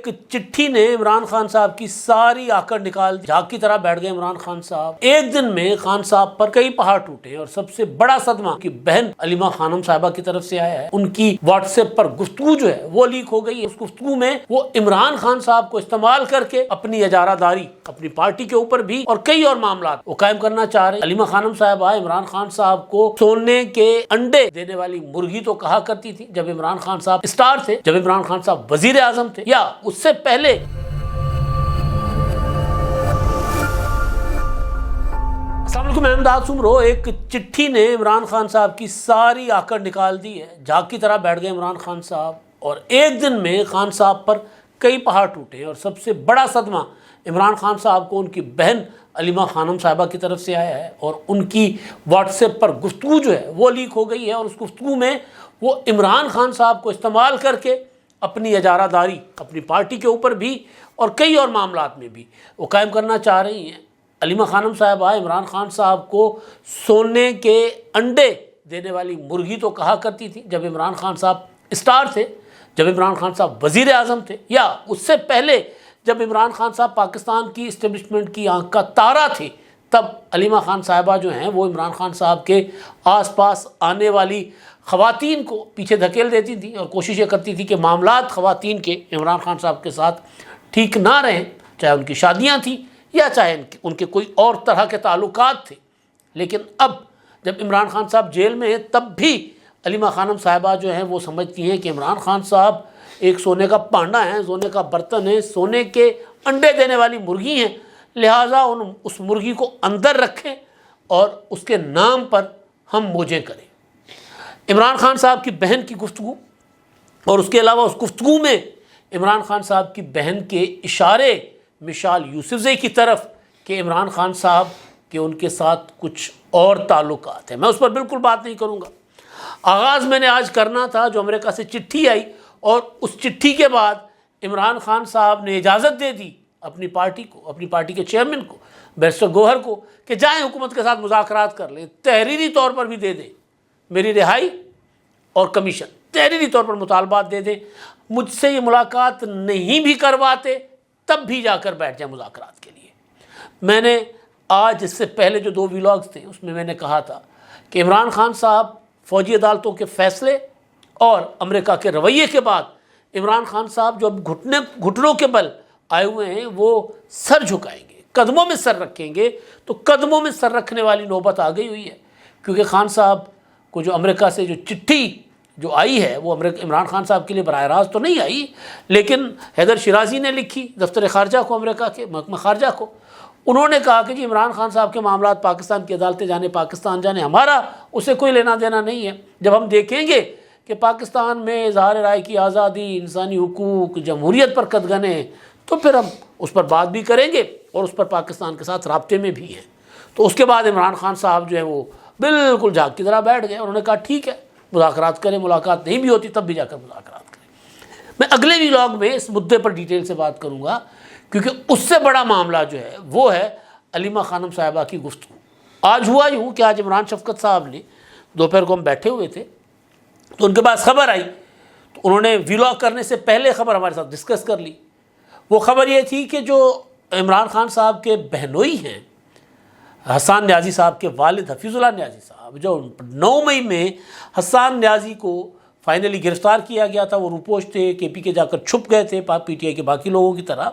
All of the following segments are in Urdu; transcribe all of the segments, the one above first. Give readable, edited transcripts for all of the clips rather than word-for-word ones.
ایک چٹھی نے عمران خان صاحب کی ساری آکڑ نکال دی. جھاگ کی طرح بیٹھ گئے عمران خان صاحب. ایک دن میں خان صاحب پر کئی پہاڑ ٹوٹے اور سب سے بڑا صدمہ کی بہن علیمہ خانم صاحبہ کی طرف سے آیا ہے. ان کی واٹس ایپ پر گفتگو جو ہے وہ لیک ہو گئی ہے. اس گفتگو میں وہ عمران خان صاحب کو استعمال کر کے اپنی اجارہ داری اپنی پارٹی کے اوپر بھی اور کئی اور معاملات وہ قائم کرنا چاہ رہے. علیمہ خانم صاحبہ عمران خان صاحب کو سونے کے انڈے دینے والی مرغی تو کہا کرتی تھی جب عمران خان صاحب اسٹار تھے, جب عمران خان صاحب وزیر اعظم تھے, یا اس سے پہلے. السلام علیکم. میں امداد سمرو. ایک چٹھی نے عمران خان صاحب کی ساری آکڑ نکال دی ہے. جھاگ کی طرح بیٹھ گئے عمران خان صاحب اور ایک دن میں خان صاحب پر کئی پہاڑ ٹوٹے اور سب سے بڑا صدمہ عمران خان صاحب کو ان کی بہن علیمہ خانم صاحبہ کی طرف سے آیا ہے. اور ان کی واٹس ایپ پر گفتگو جو ہے وہ لیک ہو گئی ہے اور اس گفتگو میں وہ عمران خان صاحب کو استعمال کر کے اپنی اجارہ داری اپنی پارٹی کے اوپر بھی اور کئی اور معاملات میں بھی وہ قائم کرنا چاہ رہی ہیں. علیمہ خانم صاحبہ عمران خان صاحب کو سونے کے انڈے دینے والی مرغی تو کہا کرتی تھی جب عمران خان صاحب اسٹار تھے, جب عمران خان صاحب وزیر اعظم تھے, یا اس سے پہلے جب عمران خان صاحب پاکستان کی اسٹیبلشمنٹ کی آنکھ کا تارا تھے, تب علیمہ خان صاحبہ جو ہیں وہ عمران خان صاحب کے آس پاس آنے والی خواتین کو پیچھے دھکیل دیتی تھی اور کوششیں کرتی تھی کہ معاملات خواتین کے عمران خان صاحب کے ساتھ ٹھیک نہ رہیں, چاہے ان کی شادیاں تھیں یا چاہے ان کے کوئی اور طرح کے تعلقات تھے. لیکن اب جب عمران خان صاحب جیل میں ہیں تب بھی علیمہ خانم صاحبہ جو ہیں وہ سمجھتی ہیں کہ عمران خان صاحب ایک سونے کا پانڈا ہیں, سونے کا برتن ہے, سونے کے انڈے دینے والی مرغی ہیں, لہٰذا اس مرغی کو اندر رکھیں اور اس کے نام پر ہم موجیں کریں. عمران خان صاحب کی بہن کی گفتگو اور اس کے علاوہ اس گفتگو میں عمران خان صاحب کی بہن کے اشارے مشال یوسفزئی کی طرف کہ عمران خان صاحب کے ان کے ساتھ کچھ اور تعلقات ہیں. میں اس پر بالکل بات نہیں کروں گا. آغاز میں نے آج کرنا تھا جو امریکہ سے چٹھی آئی اور اس چٹھی کے بعد عمران خان صاحب نے اجازت دے دی اپنی پارٹی کو, اپنی پارٹی کے چیئرمین کو بیرسٹر گوہر کو کہ جائیں حکومت کے ساتھ مذاکرات کر لیں, تحریری طور پر بھی دے دیں میری رہائی اور کمیشن, تحریری طور پر مطالبات دے دیں. مجھ سے یہ ملاقات نہیں بھی کرواتے تب بھی جا کر بیٹھ جائیں مذاکرات کے لیے. میں نے آج اس سے پہلے جو 2 ویلاگز تھے اس میں نے کہا تھا کہ عمران خان صاحب فوجی عدالتوں کے فیصلے اور امریکہ کے رویے کے بعد عمران خان صاحب جو اب گھٹنوں کے بل آئے ہوئے ہیں وہ سر جھکائیں گے, قدموں میں سر رکھیں گے. تو قدموں میں سر رکھنے والی نوبت آ گئی ہوئی ہے, کیونکہ خان صاحب کو جو امریکہ سے جو چٹھی جو آئی ہے وہ عمران خان صاحب کے لیے براہ راست تو نہیں آئی, لیکن حیدر شیرازی نے لکھی دفتر خارجہ کو, امریکہ کے محکمہ خارجہ کو. انہوں نے کہا کہ جی عمران خان صاحب کے معاملات پاکستان کی عدالتیں جانے, پاکستان جانے, ہمارا اسے کوئی لینا دینا نہیں ہے. جب ہم دیکھیں گے کہ پاکستان میں اظہار رائے کی آزادی, انسانی حقوق, جمہوریت پر قدغنیں ہیں تو پھر ہم اس پر بات بھی کریں گے اور اس پر پاکستان کے ساتھ رابطے میں بھی ہیں. تو اس کے بعد عمران خان صاحب جو ہے وہ بالکل جھاگ کی طرح بیٹھ گئے. انہوں نے کہا ٹھیک ہے مذاکرات کریں, ملاقات نہیں بھی ہوتی تب بھی جا کر مذاکرات کریں. میں اگلے ویلاگ میں اس مدعے پر ڈیٹیل سے بات کروں گا, کیونکہ اس سے بڑا معاملہ جو ہے وہ ہے علیمہ خانم صاحبہ کی گفتگو. آج ہوا یوں کہ آج عمران شفقت صاحب نے دوپہر کو ہم بیٹھے ہوئے تھے تو ان کے پاس خبر آئی, تو انہوں نے ویلاگ کرنے سے پہلے خبر ہمارے ساتھ ڈسکس کر لی. وہ خبر یہ تھی کہ جو عمران خان صاحب کے بہنوئی ہیں حسان نیازی صاحب کے والد حفیظ اللہ نیازی صاحب, جو 9 مئی میں حسان نیازی کو فائنلی گرفتار کیا گیا تھا, وہ روپوش تھے, کے پی کے جا کر چھپ گئے تھے پی ٹی آئی کے باقی لوگوں کی طرح.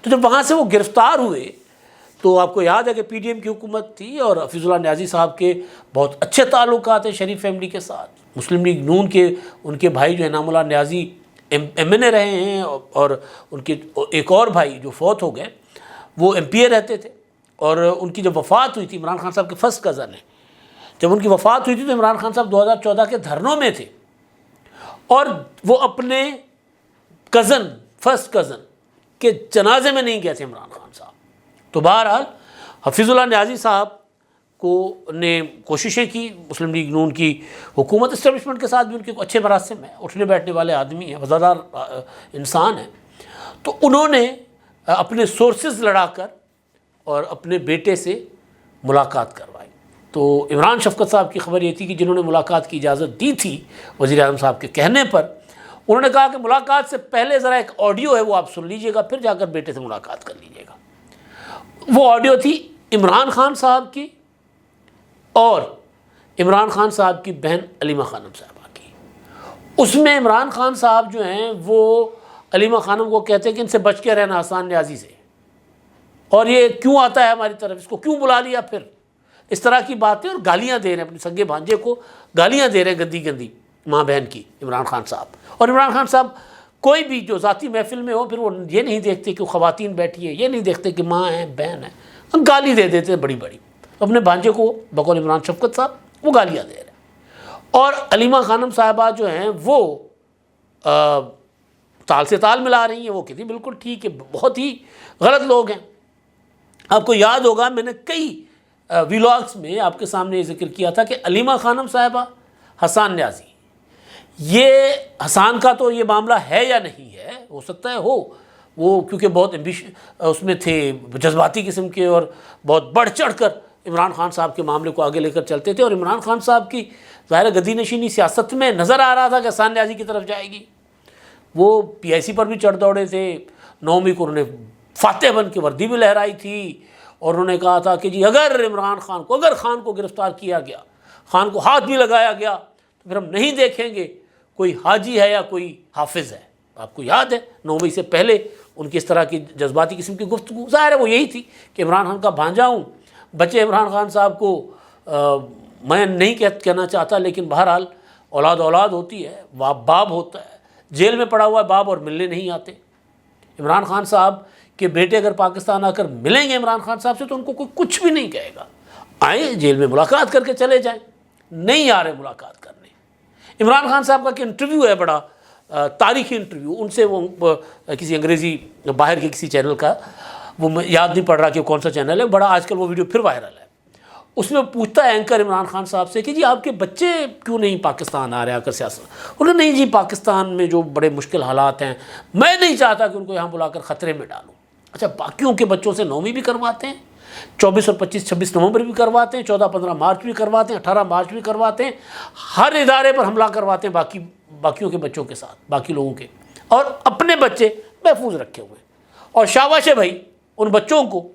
تو جب وہاں سے وہ گرفتار ہوئے تو آپ کو یاد ہے کہ پی ڈی ایم کی حکومت تھی اور حفیظ اللہ نیازی صاحب کے بہت اچھے تعلقات ہیں شریف فیملی کے ساتھ. مسلم لیگ نون کے ان کے بھائی جو انعام اللہ نیازی ایم این اے رہے ہیں اور ان کے ایک اور بھائی جو فوت ہو گئے وہ ایم پی اے رہتے تھے. اور ان کی جب وفات ہوئی تھی, عمران خان صاحب کے فرسٹ کزن ہیں, جب ان کی وفات ہوئی تھی تو عمران خان صاحب 2014 کے دھرنوں میں تھے اور وہ اپنے کزن فرسٹ کزن کے جنازے میں نہیں گئے تھے عمران خان صاحب. تو بہرحال حفیظ اللہ نیازی صاحب کو نے کوششیں کی, مسلم لیگ نون کی حکومت اسٹیبلشمنٹ کے ساتھ بھی ان کے اچھے مراسم ہیں, اٹھنے بیٹھنے والے آدمی ہیں, وفادار انسان ہیں. تو انہوں نے اپنے سورسز لڑا کر اور اپنے بیٹے سے ملاقات کروائی. تو عمران شفقت صاحب کی خبر یہ تھی کہ جنہوں نے ملاقات کی اجازت دی تھی وزیر اعظم صاحب کے کہنے پر, انہوں نے کہا کہ ملاقات سے پہلے ذرا ایک آڈیو ہے وہ آپ سن لیجئے گا، پھر جا کر بیٹے سے ملاقات کر لیجئے گا۔ وہ آڈیو تھی عمران خان صاحب کی اور عمران خان صاحب کی بہن علیمہ خانم صاحبہ کی۔ اس میں عمران خان صاحب جو ہیں وہ علیمہ خانم کو کہتے ہیں کہ ان سے بچ کے رہنا حسان نیازی سے، اور یہ کیوں آتا ہے ہماری طرف، اس کو کیوں بلا لیا، پھر اس طرح کی باتیں، اور گالیاں دے رہے ہیں اپنے سگے بھانجے کو، گالیاں دے رہے ہیں گندی گندی ماں بہن کی عمران خان صاحب۔ اور عمران خان صاحب کوئی بھی جو ذاتی محفل میں ہو پھر وہ یہ نہیں دیکھتے کہ خواتین بیٹھی ہے، یہ نہیں دیکھتے کہ ماں ہے بہن ہے، ہم گالی دے دیتے ہیں بڑی بڑی اپنے بھانجے کو، بقول عمران شفقت صاحب وہ گالیاں دے رہے ہیں۔ اور علیمہ خانم صاحبہ جو ہیں وہ تال سے تال ملا رہی ہیں، وہ کہتی بالکل ٹھیک ہے، بہت ہی غلط لوگ ہیں۔ آپ کو یاد ہوگا میں نے کئی ویلاگس میں آپ کے سامنے یہ ذکر کیا تھا کہ علیمہ خانم صاحبہ، حسان نیازی، یہ حسان کا تو یہ معاملہ ہے یا نہیں ہے، ہو سکتا ہے ہو، وہ کیونکہ بہت اس میں تھے جذباتی قسم کے اور بہت بڑھ چڑھ کر عمران خان صاحب کے معاملے کو آگے لے کر چلتے تھے، اور عمران خان صاحب کی ظاہر گدی نشینی سیاست میں نظر آ رہا تھا کہ حسان نیازی کی طرف جائے گی۔ وہ پی آئی سی پر بھی چڑھ دوڑے تھے، 9ویں کو انہوں نے فاتح بن کے وردی بھی لہرائی تھی، اور انہوں نے کہا تھا کہ جی اگر عمران خان کو، اگر خان کو گرفتار کیا گیا، خان کو ہاتھ بھی لگایا گیا، تو پھر ہم نہیں دیکھیں گے کوئی حاجی ہے یا کوئی حافظ ہے۔ آپ کو یاد ہے 9ویں سے پہلے ان کی اس طرح کی جذباتی قسم کی گفتگو، ظاہر ہے وہ یہی تھی کہ عمران خان کا بھانجا ہوں، بچے عمران خان صاحب کو میں نہیں کہنا چاہتا، لیکن بہرحال اولاد اولاد ہوتی ہے، باپ باپ ہوتا ہے، جیل میں پڑا ہوا ہے باپ اور ملنے نہیں آتے۔ عمران خان صاحب کے بیٹے اگر پاکستان آ کر ملیں گے عمران خان صاحب سے تو ان کو کوئی کچھ بھی نہیں کہے گا، آئیں جیل میں ملاقات کر کے چلے جائیں، نہیں آ رہے ملاقات کرنے۔ عمران خان صاحب کا کہ انٹرویو ہے بڑا تاریخی انٹرویو، ان سے وہ کسی انگریزی باہر کے کسی چینل کا، وہ میں یاد نہیں پڑ رہا کہ کون سا چینل ہے، بڑا آج کل وہ ویڈیو پھر وائرل ہے۔ اس میں پوچھتا ہے اینکر عمران خان صاحب سے کہ جی آپ کے بچے کیوں نہیں پاکستان آ رہے آ کر سیاست، انہوں نے نہیں جی پاکستان میں جو بڑے مشکل حالات ہیں میں نہیں چاہتا کہ ان کو یہاں بلا کر خطرے میں ڈالوں۔ اچھا باقیوں کے بچوں سے 9ویں بھی کرواتے ہیں، 24 اور 25 26 نومبر بھی کرواتے ہیں، 14 15 مارچ بھی کرواتے ہیں، 18 مارچ بھی کرواتے ہیں، ہر ادارے پر حملہ کرواتے ہیں باقیوں کے بچوں کے ساتھ، باقی لوگوں کے، اور اپنے بچے محفوظ رکھے ہوئے ہیں۔ اور شاباش ہے بھائی ان بچوں کو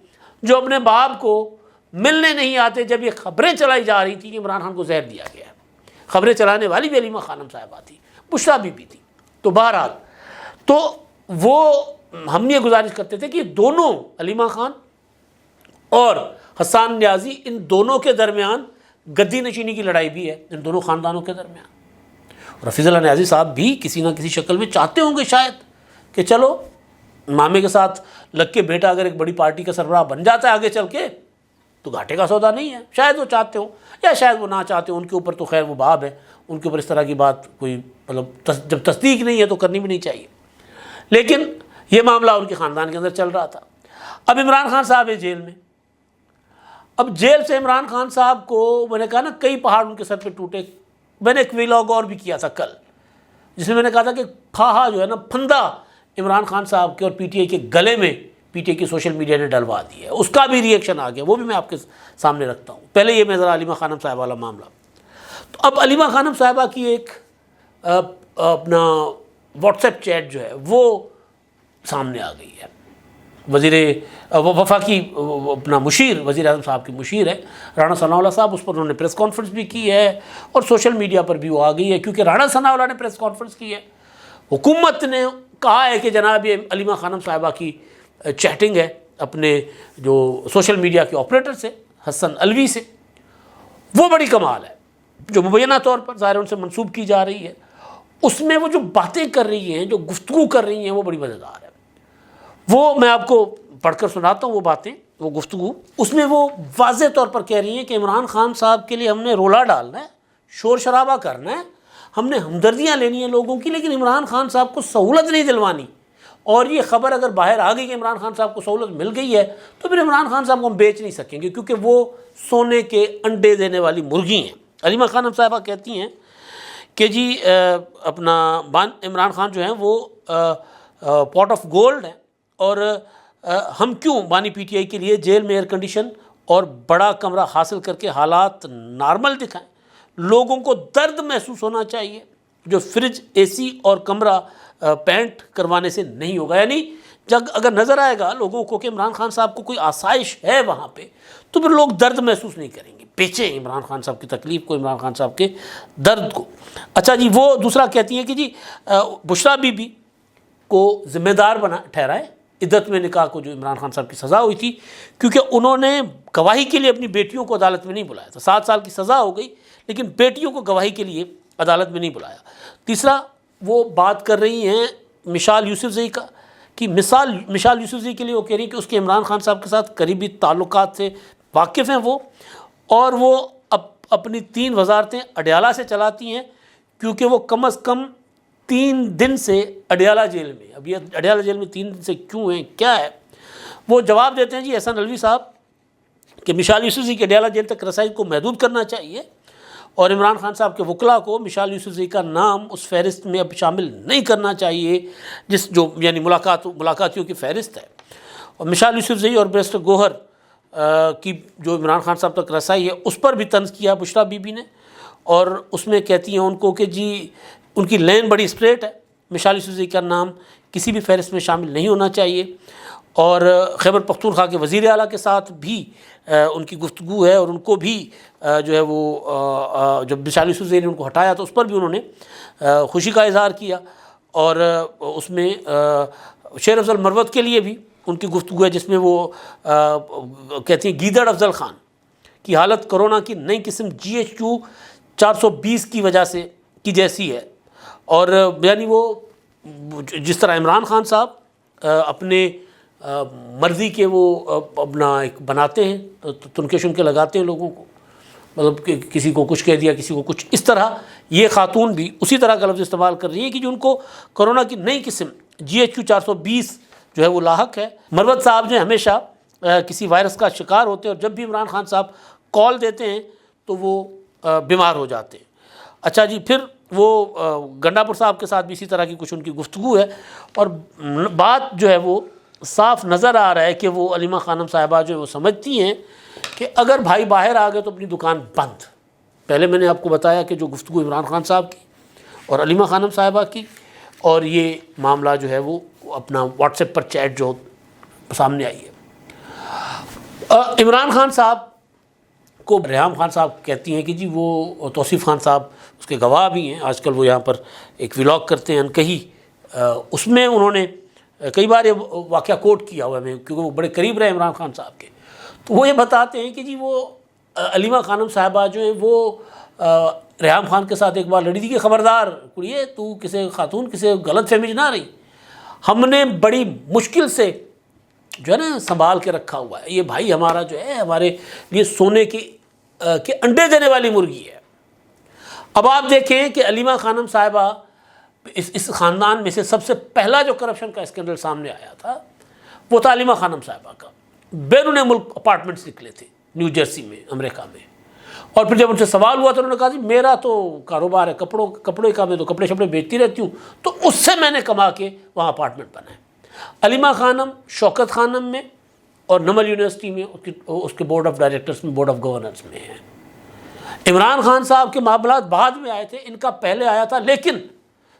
جو اپنے باپ کو ملنے نہیں آتے۔ جب یہ خبریں چلائی جا رہی تھیں کہ عمران خان کو زہر دیا گیا ہے، خبریں چلانے والی بھی علیمہ خانم صاحبہ تھی، بشریٰ بی بی تھی، تو بہرحال تو وہ ہم یہ گزارش کرتے تھے کہ دونوں علیمہ خان اور حسان نیازی، ان دونوں کے درمیان گدی نشینی کی لڑائی بھی ہے، ان دونوں خاندانوں کے درمیان۔ حفیظ اللہ نیازی صاحب بھی کسی نہ کسی شکل میں چاہتے ہوں گے شاید کہ چلو مامے کے ساتھ لگ کے بیٹا اگر ایک بڑی پارٹی کا سربراہ بن جاتا ہے آگے چل کے تو گھاٹے کا سودا نہیں ہے، شاید وہ چاہتے ہوں یا شاید وہ نہ چاہتے ہوں، ان کے اوپر تو خیر وہ باب ہے، ان کے اوپر اس طرح کی بات کوئی مطلب جب تصدیق نہیں ہے تو کرنی بھی نہیں چاہیے، لیکن یہ معاملہ ان کے خاندان کے اندر چل رہا تھا۔ اب عمران خان صاحب ہے جیل میں، اب جیل سے عمران خان صاحب کو میں نے کہا نا کئی پہاڑ ان کے سر پہ ٹوٹے، میں نے ایک ویلاگ اور بھی کیا تھا کل جس میں نے کہا تھا کہ کھاہا جو ہے نا پھندا عمران خان صاحب کے اور پی ٹی آئی کے گلے میں پی ٹی آئی کی سوشل میڈیا نے ڈلوا دی ہے، اس کا بھی ری ایکشن آ گیا، وہ بھی میں آپ کے سامنے رکھتا ہوں۔ پہلے یہ میں ذرا علیمہ خانم صاحبہ والا معاملہ، تو اب علیمہ خانم صاحبہ کی ایک اپنا واٹس ایپ چیٹ جو ہے وہ سامنے آ گئی ہے، وزیر وفاقی اپنا مشیر وزیر اعظم صاحب کی مشیر ہے رانا ثناء اللہ صاحب، اس پر انہوں نے پریس کانفرنس بھی کی ہے اور سوشل میڈیا پر بھی وہ آ گئی ہے، کیونکہ رانا ثناء اللہ نے پریس کانفرنس کی ہے، حکومت نے کہا ہے کہ جناب یہ علیمہ خانم صاحبہ کی چیٹنگ ہے اپنے جو سوشل میڈیا کے آپریٹر سے حسن علوی سے، وہ بڑی کمال ہے، جو مبینہ طور پر ظاہر ان سے منسوب کی جا رہی ہے، اس میں وہ جو باتیں کر رہی ہیں، جو گفتگو کر رہی ہیں، وہ بڑی مزیدار ہے۔ وہ میں آپ کو پڑھ کر سناتا ہوں وہ باتیں، وہ گفتگو، اس میں وہ واضح طور پر کہہ رہی ہیں کہ عمران خان صاحب کے لیے ہم نے رولا ڈالنا ہے، شور شرابہ کرنا ہے، ہم نے ہمدردیاں لینی ہیں لوگوں کی، لیکن عمران خان صاحب کو سہولت نہیں دلوانی، اور یہ خبر اگر باہر آ گئی کہ عمران خان صاحب کو سہولت مل گئی ہے تو پھر عمران خان صاحب کو ہم بیچ نہیں سکیں گے، کیونکہ وہ سونے کے انڈے دینے والی مرغی ہیں۔ علیمہ خانم صاحبہ کہتی ہیں کہ جی اپنا عمران خان جو ہیں وہ پاٹ آف گولڈ ہیں، اور ہم کیوں بانی پی ٹی آئی کے لیے جیل میں ایئر کنڈیشن اور بڑا کمرہ حاصل کر کے حالات نارمل دکھائیں، لوگوں کو درد محسوس ہونا چاہیے، جو فریج اے سی اور کمرہ پینٹ کروانے سے نہیں ہوگا. یعنی جب اگر نظر آئے گا لوگوں کو کہ عمران خان صاحب کو کوئی آسائش ہے وہاں پہ تو پھر لوگ درد محسوس نہیں کریں گے, بیچیں عمران خان صاحب کی تکلیف کو, عمران خان صاحب کے درد کو. اچھا جی, وہ دوسرا کہتی ہیں کہ جی بشریٰ بی بی کو ذمہ دار ٹھہرائے عدت میں نکاح کو جو عمران خان صاحب کی سزا ہوئی تھی, کیونکہ انہوں نے گواہی کے لیے اپنی بیٹیوں کو عدالت میں نہیں بلایا تھا. 7 سال کی سزا ہو گئی لیکن بیٹیوں کو گواہی کے لیے عدالت میں نہیں بلایا. تیسرا وہ بات کر رہی ہیں مشال یوسفزئی کا کہ مشال یوسفزئی کے لیے وہ کہہ رہی ہیں کہ اس کے عمران خان صاحب کے ساتھ قریبی تعلقات سے واقف ہیں وہ, اور وہ اپنی 3 وزارتیں اڈیالہ سے چلاتی ہیں کیونکہ وہ کم از کم 3 دن سے اڈیالہ جیل میں. اب یہ اڈیالہ جیل میں 3 دن سے کیوں ہیں, کیا ہے؟ وہ جواب دیتے ہیں جی احسان علوی صاحب کہ مشال یوسفزئی کے اڈیالہ جیل تک رسائی کو محدود کرنا چاہیے اور عمران خان صاحب کے وکلاء کو مشال یوسفزئی کا نام اس فہرست میں اب شامل نہیں کرنا چاہیے جو یعنی ملاقاتیوں کی فہرست ہے. اور مشال یوسفزئی اور بیرسٹر گوہر کی جو عمران خان صاحب تک رسائی ہے اس پر بھی طنز کیا بشریٰ بی بی نے, اور اس میں کہتی ہیں ان کو کہ جی ان کی لین بڑی اسٹریٹ ہے, مشال یوسفزئی کا نام کسی بھی فہرست میں شامل نہیں ہونا چاہیے. اور خیبر پختونخوا کے وزیر اعلیٰ کے ساتھ بھی ان کی گفتگو ہے اور ان کو بھی جو ہے وہ جب مشال یوسفزئی نے ان کو ہٹایا تو اس پر بھی انہوں نے خوشی کا اظہار کیا. اور اس میں شیر افضل مروت کے لیے بھی ان کی گفتگو ہے جس میں وہ کہتی ہیں گیدڑ افضل خان کی حالت کرونا کی نئی قسم GHQ 420 کی وجہ سے کی جیسی ہے. اور یعنی وہ جس طرح عمران خان صاحب اپنے مرضی کے وہ اپنا ایک بناتے ہیں تو تنکے شنکے لگاتے ہیں لوگوں کو, مطلب کہ کسی کو کچھ کہہ دیا کسی کو کچھ, اس طرح یہ خاتون بھی اسی طرح کا لفظ استعمال کر رہی ہے کہ جو ان کو کرونا کی نئی قسم GHQ 420 جو ہے وہ لاحق ہے. مروت صاحب جو ہمیشہ کسی وائرس کا شکار ہوتے ہیں اور جب بھی عمران خان صاحب کال دیتے ہیں تو وہ بیمار ہو جاتے ہیں. اچھا جی, پھر وہ گنڈاپور صاحب کے ساتھ بھی اسی طرح کی کچھ ان کی گفتگو ہے اور بات جو ہے وہ صاف نظر آ رہا ہے کہ وہ علیمہ خانم صاحبہ جو ہے وہ سمجھتی ہیں کہ اگر بھائی باہر آ گئے تو اپنی دکان بند. پہلے میں نے آپ کو بتایا کہ جو گفتگو عمران خان صاحب کی اور علیمہ خانم صاحبہ کی, اور یہ معاملہ جو ہے وہ اپنا واٹس ایپ پر چیٹ جو سامنے آئی ہے. عمران خان صاحب کو ریحام خان صاحب کہتی ہیں کہ جی وہ توصیف خان صاحب اس کے گواہ بھی ہیں, آج کل وہ یہاں پر ایک ولاگ کرتے ہیں انکہی, اس میں انہوں نے کئی بار یہ واقعہ کوٹ کیا ہوا ہے میں کیونکہ وہ بڑے قریب رہے عمران خان صاحب کے. تو وہ یہ بتاتے ہیں کہ جی وہ علیمہ خانم صاحبہ جو ہیں وہ ریحام خان کے ساتھ ایک بار لڑی تھی کہ خبردار کڑیے تو کسی خاتون کسی غلط فہمی نہ رہی, ہم نے بڑی مشکل سے جو ہے نا سنبھال کے رکھا ہوا ہے, یہ بھائی ہمارا جو ہے ہمارے لیے سونے کے انڈے دینے والی مرغی ہے. اب آپ دیکھیں کہ علیمہ خانم صاحبہ اس خاندان میں سے سب سے پہلا جو کرپشن کا اسکینڈل سامنے آیا تھا وہ تھا علیمہ خانم صاحبہ کا. بیرون ملک اپارٹمنٹس نکلے تھے نیو جرسی میں, امریکہ میں, اور پھر جب ان سے سوال ہوا تو انہوں نے کہا جی میرا تو کاروبار ہے کپڑے کا, میں تو کپڑے شپڑے بیچتی رہتی ہوں تو اس سے میں نے کما کے وہاں اپارٹمنٹ بنائے. علیمہ خانم شوکت خانم میں اور نمل یونیورسٹی میں اس کے بورڈ آف ڈائریکٹرز میں, بورڈ آف گورنرز میں ہیں. عمران خان صاحب کے معاملات بعد میں آئے تھے, ان کا پہلے آیا تھا, لیکن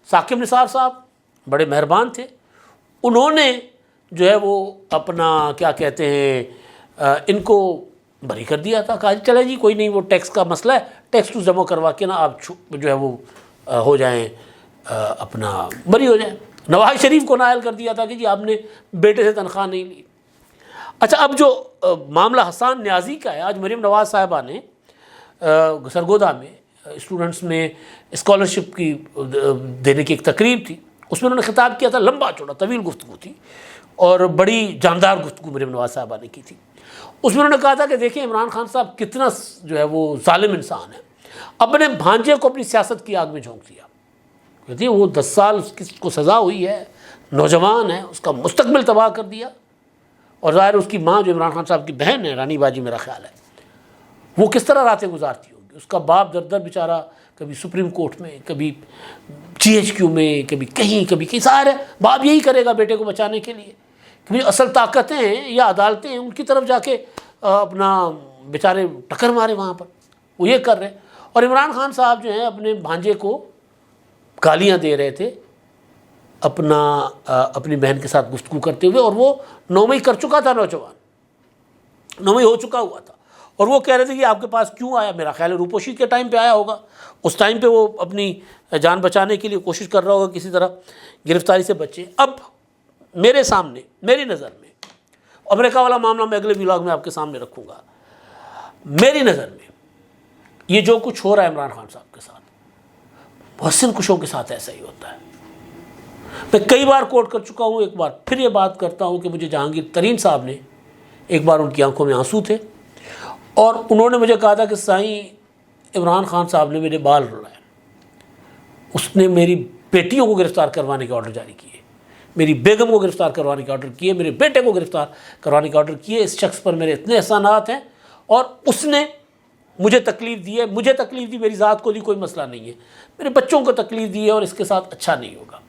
ثاقب نثار صاحب بڑے مہربان تھے, انہوں نے جو ہے وہ اپنا کیا کہتے ہیں ان کو بری کر دیا تھا, کہا چلے جی کوئی نہیں وہ ٹیکس کا مسئلہ ہے, ٹیکس ٹو جمع کروا کے نا آپ جو ہے وہ ہو جائیں اپنا بری ہو جائیں. نواز شریف کو نائل کر دیا تھا کہ جی آپ نے بیٹے سے تنخواہ نہیں لی. اچھا, اب جو معاملہ حسان نیازی کا ہے, آج مریم نواز صاحبہ نے سرگودا میں اسٹوڈنٹس میں اسکالرشپ کی دینے کی ایک تقریب تھی, اس میں انہوں نے خطاب کیا تھا, لمبا چوڑا طویل گفتگو تھی اور بڑی جاندار گفتگو مریم نواز صاحبہ نے کی تھی. اس میں انہوں نے کہا تھا کہ دیکھیں عمران خان صاحب کتنا جو ہے وہ ظالم انسان ہے, اپنے بھانجے کو اپنی سیاست کی آگ میں جھونک دیا. کہتی ہیں وہ 10 سال اس کو سزا ہوئی ہے, نوجوان ہے, اس کا مستقبل تباہ کر دیا. اور ظاہر اس کی ماں جو عمران خان صاحب کی بہن ہے, رانی باجی میرا خیال ہے, وہ کس طرح راتیں گزارتی ہوگی. اس کا باپ در در بیچارہ کبھی سپریم کورٹ میں, کبھی GHQ میں, کبھی کہیں سارے باپ یہی کرے گا بیٹے کو بچانے کے لیے. کبھی اصل طاقتیں ہیں یا عدالتیں ہیں ان کی طرف جا کے اپنا بیچارے ٹکر مارے وہاں پر, وہ یہ کر رہے ہیں. اور عمران خان صاحب جو ہیں اپنے بھانجے کو گالیاں دے رہے تھے اپنی بہن کے ساتھ گفتگو کرتے ہوئے، اور وہ 9ویں کر چکا تھا، نوجوان 9ویں ہو چکا ہوا تھا، اور وہ کہہ رہے تھے کہ آپ کے پاس کیوں آیا؟ میرا خیال ہے روپوشی کے ٹائم پہ آیا ہوگا، اس ٹائم پہ وہ اپنی جان بچانے کے لیے کوشش کر رہا ہوگا کسی طرح گرفتاری سے بچے۔ اب میرے سامنے، میری نظر میں، امریکہ والا معاملہ میں اگلے ولاگ میں آپ کے سامنے رکھوں گا، میری نظر میں یہ جو کچھ ہو رہا ہے عمران خان صاحب کے ساتھ، محسن کشوں کے ساتھ ایسا ہی ہوتا ہے۔ میں کئی بار کوٹ کر چکا ہوں، ایک بار پھر یہ بات کرتا ہوں کہ مجھے جہانگیر ترین صاحب نے، ایک بار ان کی آنکھوں میں آنسو تھے اور انہوں نے مجھے کہا تھا کہ سائیں عمران خان صاحب نے میرے بال رلائے، اس نے میری بیٹیوں کو گرفتار کروانے کے آرڈر جاری کیے، میری بیگم کو گرفتار کروانے کے آرڈر کیے، میرے بیٹے کو گرفتار کروانے کے آرڈر کیے۔ اس شخص پر میرے اتنے احسانات ہیں، اور اس نے مجھے تکلیف دی ہے، مجھے تکلیف دی، میری ذات کو دی، کوئی مسئلہ نہیں ہے، میرے بچوں کو تکلیف دی ہے، اور اس کے ساتھ اچھا نہیں ہوگا۔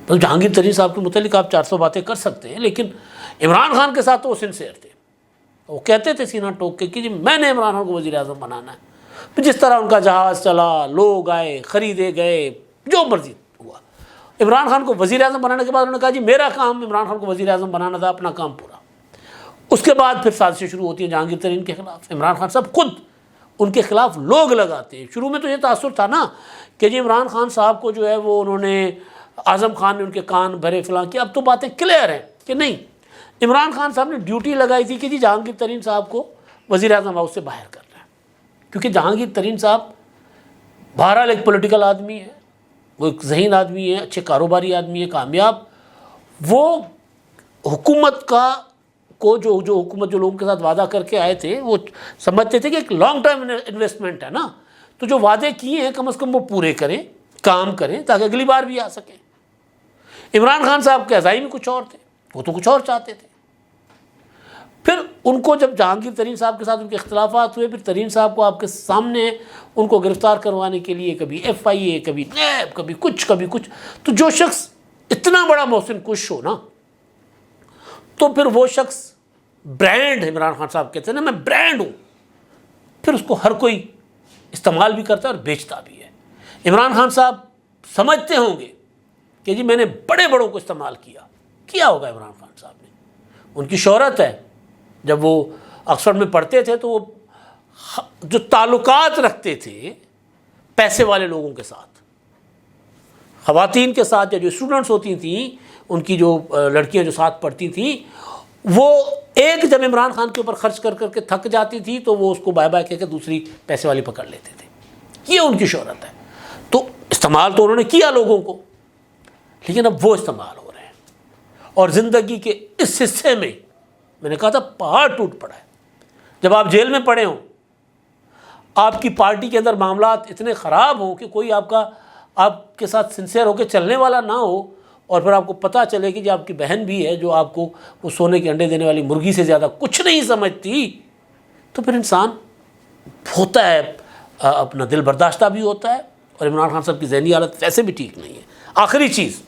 تو جہانگیر ترین صاحب کے متعلق آپ 400 باتیں کر سکتے ہیں، لیکن عمران خان کے ساتھ تو وہ سنسیئر تھے، وہ کہ تھے سینہ ٹوک کے کہ جی میں نے عمران خان کو وزیر اعظم بنانا ہے۔ جس طرح ان کا جہاز چلا، لوگ آئے، خریدے گئے، جو مرضی ہوا، عمران خان کو وزیر اعظم بنانے کے بعد انہوں نے کہا جی میرا کام عمران خان کو وزیر اعظم بنانا تھا، اپنا کام پورا۔ اس کے بعد پھر سازشیں شروع ہوتی ہیں جہانگیر ترین کے خلاف، عمران خان صاحب خود ان کے خلاف لوگ لگاتے ہیں۔ شروع میں تو یہ تاثر تھا نا کہ جی عمران خان صاحب کو جو ہے وہ انہوں نے، اعظم خان نے ان کے کان بھرے فلاں کی۔ اب تو باتیں کلیئر ہیں کہ نہیں، عمران خان صاحب نے ڈیوٹی لگائی تھی کہ جی جہانگیر ترین صاحب کو وزیر اعظم ہاؤس سے باہر کرنا ہے، کیونکہ جہانگیر ترین صاحب بہرحال ایک پولیٹیکل آدمی ہے، وہ ایک ذہین آدمی ہے، اچھے کاروباری آدمی ہے، کامیاب۔ وہ حکومت جو حکومت جو لوگوں کے ساتھ وعدہ کر کے آئے تھے، وہ سمجھتے تھے کہ ایک لانگ ٹائم انویسٹمنٹ ہے نا، تو جو وعدے کیے ہیں کم از کم وہ پورے کریں، کام کریں، تاکہ اگلی بار بھی آ سکیں۔ عمران خان صاحب کے عزائم کچھ اور تھے، وہ تو کچھ اور چاہتے تھے۔ پھر ان کو جب جہانگیر ترین صاحب کے ساتھ ان کے اختلافات ہوئے، پھر ترین صاحب کو آپ کے سامنے ان کو گرفتار کروانے کے لیے کبھی FIA، کبھی نیب، کبھی کچھ، تو جو شخص اتنا بڑا محسن کش ہو نا، تو پھر وہ شخص برانڈ، عمران خان صاحب کہتے ہیں نا میں برانڈ ہوں، پھر اس کو ہر کوئی استعمال بھی کرتا ہے اور بیچتا بھی ہے۔ عمران خان صاحب سمجھتے ہوں گے کہ جی میں نے بڑے بڑوں کو استعمال کیا ہوگا عمران خان صاحب نے، ان کی شہرت ہے۔ جب وہ آکسفورڈ میں پڑھتے تھے تو وہ جو تعلقات رکھتے تھے پیسے والے لوگوں کے ساتھ، خواتین کے ساتھ، یا جو اسٹوڈنٹس ہوتی تھیں ان کی جو لڑکیاں جو ساتھ پڑھتی تھیں، وہ ایک جب عمران خان کے اوپر خرچ کر کے تھک جاتی تھی تو وہ اس کو بائے بائے کہہ کے دوسری پیسے والی پکڑ لیتے تھے۔ یہ ان کی شہرت ہے۔ تو استعمال تو انہوں نے کیا لوگوں کو، لیکن اب وہ استعمال ہو رہے ہیں، اور زندگی کے اس حصے میں نے کہا تھا پہاڑ ٹوٹ پڑا ہے۔ جب آپ جیل میں پڑے ہوں، آپ کی پارٹی کے اندر معاملات اتنے خراب ہوں کہ کوئی آپ کے ساتھ سنسیئر ہو کے چلنے والا نہ ہو، اور پھر آپ کو پتہ چلے کہ جو آپ کی بہن بھی ہے جو آپ کو وہ سونے کے انڈے دینے والی مرغی سے زیادہ کچھ نہیں سمجھتی، تو پھر انسان ہوتا ہے اپنا دل برداشتہ بھی ہوتا ہے۔ اور عمران خان صاحب کی ذہنی حالت ویسے بھی ٹھیک نہیں ہے۔ آخری چیز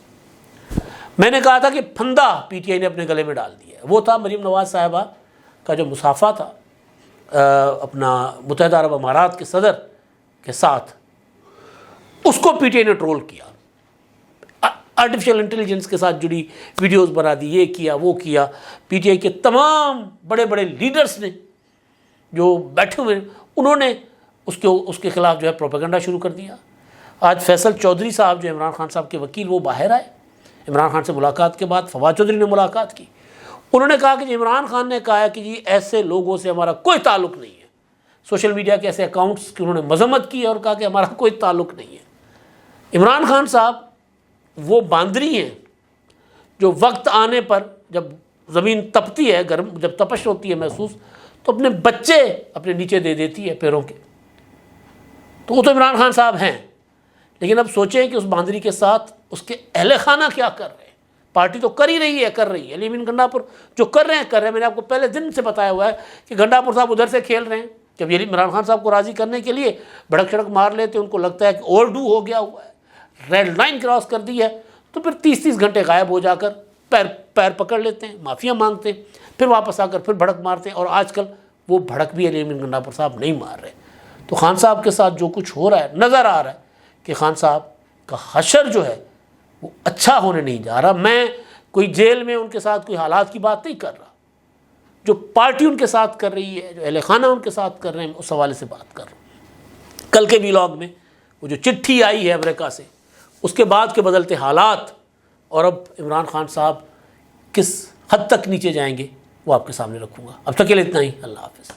میں نے کہا تھا کہ پھندا PTI نے اپنے گلے میں ڈال دیا ہے، وہ تھا مریم نواز صاحبہ کا جو مصافحہ تھا اپنا متحدہ عرب امارات کے صدر کے ساتھ، اس کو PTI نے ٹرول کیا، آرٹیفیشل انٹیلیجنس کے ساتھ جڑی ویڈیوز بنا دی، یہ کیا وہ کیا۔ PTI کے تمام بڑے بڑے لیڈرز نے جو بیٹھے ہوئے انہوں نے اس کے خلاف جو ہے پروپیگنڈا شروع کر دیا۔ آج فیصل چودھری صاحب جو عمران خان صاحب کے وکیل، وہ باہر آئے عمران خان سے ملاقات کے بعد، فواد چودھری نے ملاقات کی، انہوں نے کہا کہ جی عمران خان نے کہا ہے کہ جی ایسے لوگوں سے ہمارا کوئی تعلق نہیں ہے، سوشل میڈیا کے ایسے اکاؤنٹس کی انہوں نے مذمت کی اور کہا کہ ہمارا کوئی تعلق نہیں ہے۔ عمران خان صاحب وہ باندری ہیں جو وقت آنے پر جب زمین تپتی ہے، گرم جب تپش ہوتی ہے محسوس، تو اپنے بچے اپنے نیچے دے دیتی ہے پیروں کے۔ تو وہ تو عمران خان صاحب ہیں، لیکن اب سوچیں کہ اس باندری کے ساتھ اس کے اہل خانہ کیا کر رہے ہیں۔ پارٹی تو کر رہی ہے، لیکن گنڈا پور جو کر رہے ہیں۔ میں نے آپ کو پہلے دن سے بتایا ہوا ہے کہ گنڈا پور صاحب ادھر سے کھیل رہے ہیں، جب یہ عمران خان صاحب کو راضی کرنے کے لیے بھڑک شڑک مار لیتے، ان کو لگتا ہے کہ اوور ڈو ہو گیا ہوا ہے، ریڈ لائن کراس کر دی ہے، تو پھر 30 گھنٹے غائب ہو جا کر پیر پکڑ لیتے ہیں، معافیاں مانگتے ہیں، پھر واپس آ کر پھر بھڑک مارتے ہیں۔ اور آج کل وہ بھڑک بھی علی امین گنڈا پور صاحب نہیں مار رہے۔ تو خان صاحب کے ساتھ جو کچھ ہو رہا ہے، نظر آ رہا ہے کہ خان صاحب کا حشر جو ہے وہ اچھا ہونے نہیں جا رہا۔ میں کوئی جیل میں ان کے ساتھ کوئی حالات کی بات نہیں کر رہا، جو پارٹی ان کے ساتھ کر رہی ہے، جو اہل خانہ ان کے ساتھ کر رہے ہیں، اس حوالے سے بات کر رہا ہوں۔ کل کے ویلاگ میں وہ جو چٹھی آئی ہے امریکہ سے، اس کے بعد کے بدلتے حالات اور اب عمران خان صاحب کس حد تک نیچے جائیں گے وہ آپ کے سامنے رکھوں گا۔ اب تک کے لیے اتنا ہی، اللہ حافظ۔